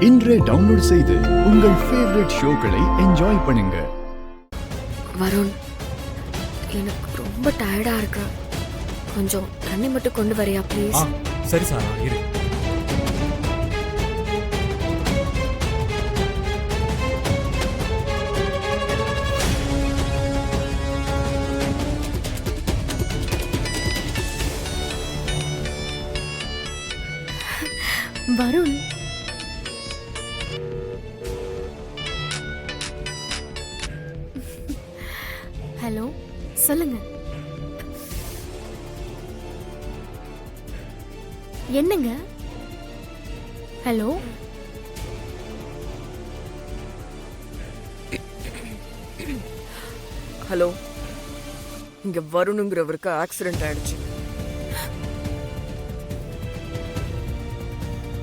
இன்றே டவுன்லோட் செய்து உங்கள் ஃபேவரட் ஷோக்களை என்ஜாய் பண்ணுங்க. வருண், எனக்கு ரொம்ப டயர்டா இருக்கு. கொஞ்சம் தண்ணி மட்டும் கொண்டு வரியா ப்ளீஸ்? சரி சாரா, இரு. வருண், ஹலோ, சொல்லுங்க. என்னங்க? ஹலோ, ஹலோ, இங்க வருணுங்கிறவருக்கு ஆக்சிடென்ட் ஆயிடுச்சு.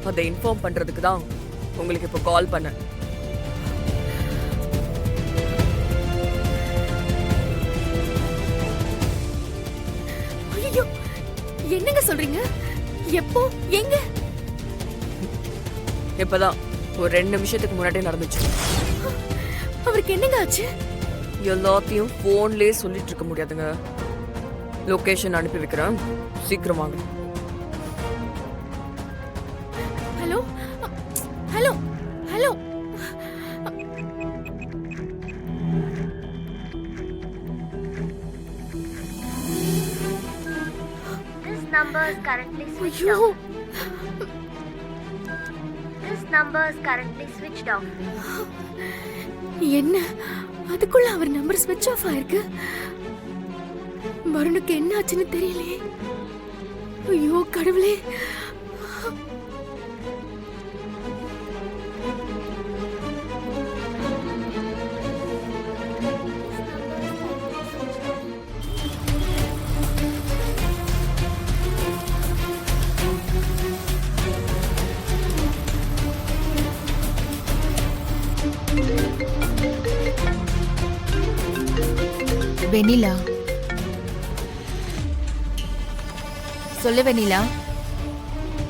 அதை இன்ஃபார்ம் பண்றதுக்கு தான் உங்களுக்கு இப்போ கால் பண்ணேன். ஐயோ, என்னங்க சொல்றீங்க? எப்போ, எங்க? இப்பதான் ஒரு 2 நிமிஷத்துக்கு முன்னாடி நடந்துச்சு. அவருக்கு என்னங்க ஆச்சு? எல்லாத்தையும் போன்லயே சொல்லிட்டு இருக்க முடியாதுங்க. லொகேஷன் அனுப்பி வைக்கிறேன், சீக்கிரம் வாங்க. Hello, hello, hello. This number is currently switched ஐயோ, off. This number is currently switched off. என்ன அதுக்குள்ள அவர் நம்பர் ஸ்விட்ச் ஆஃப் ஆயிருக்கு. வருணுக்கு என்ன ஆச்சுன்னு தெரியலையே. ஐயோ கடவுளே. வெண்ணிலா, சொல்லு வெண்ணிலா,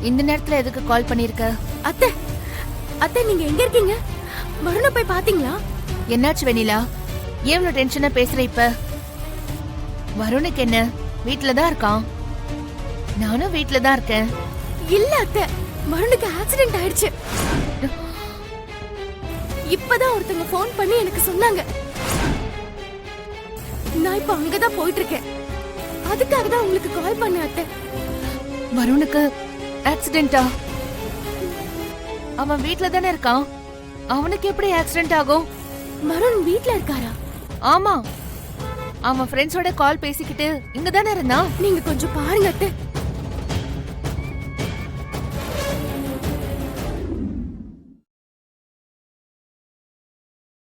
இந்த நேரத்துல எதுக்கு கால் பண்ணிருக்க? அத்தை, அத்தை நீங்க எங்க இருக்கீங்க? வருண போய் பாத்தீங்களா? என்னாச்சு வெண்ணிலா, ஏன் இவ்வளவு டென்ஷனா பேசுற? இப்ப வருணுக்கு என்ன, வீட்டுல தான் இருக்கான். நானும் வீட்டுல தான் இருக்கேன். இல்ல அத்தை, வருணுக்கு ஆக்சிடென்ட் ஆயிடுச்சு. இப்பதான் ஒருத்தங்க போன் பண்ணி எனக்கு சொன்னாங்க. நான் இப்ப அங்கதான் போயிட்டு இருக்கேன். அதுக்காக தான் உங்களுக்கு கால் பண்ண அத்தை. வருணுக்கு ஆக்சிடென்டா? அவன் வீட்டுல தானே இருக்கான். அவனுக்கு எப்படி ஆக்சிடென்ட் ஆகும்? வருண் வீட்ல இருக்காரா? ஆமா, அவன் ஃப்ரெண்ட்ஸோட கால் பேசிக்கிட்டு இங்க தானே இருந்தான். நீங்க கொஞ்சம் பாருங்க அத்தை.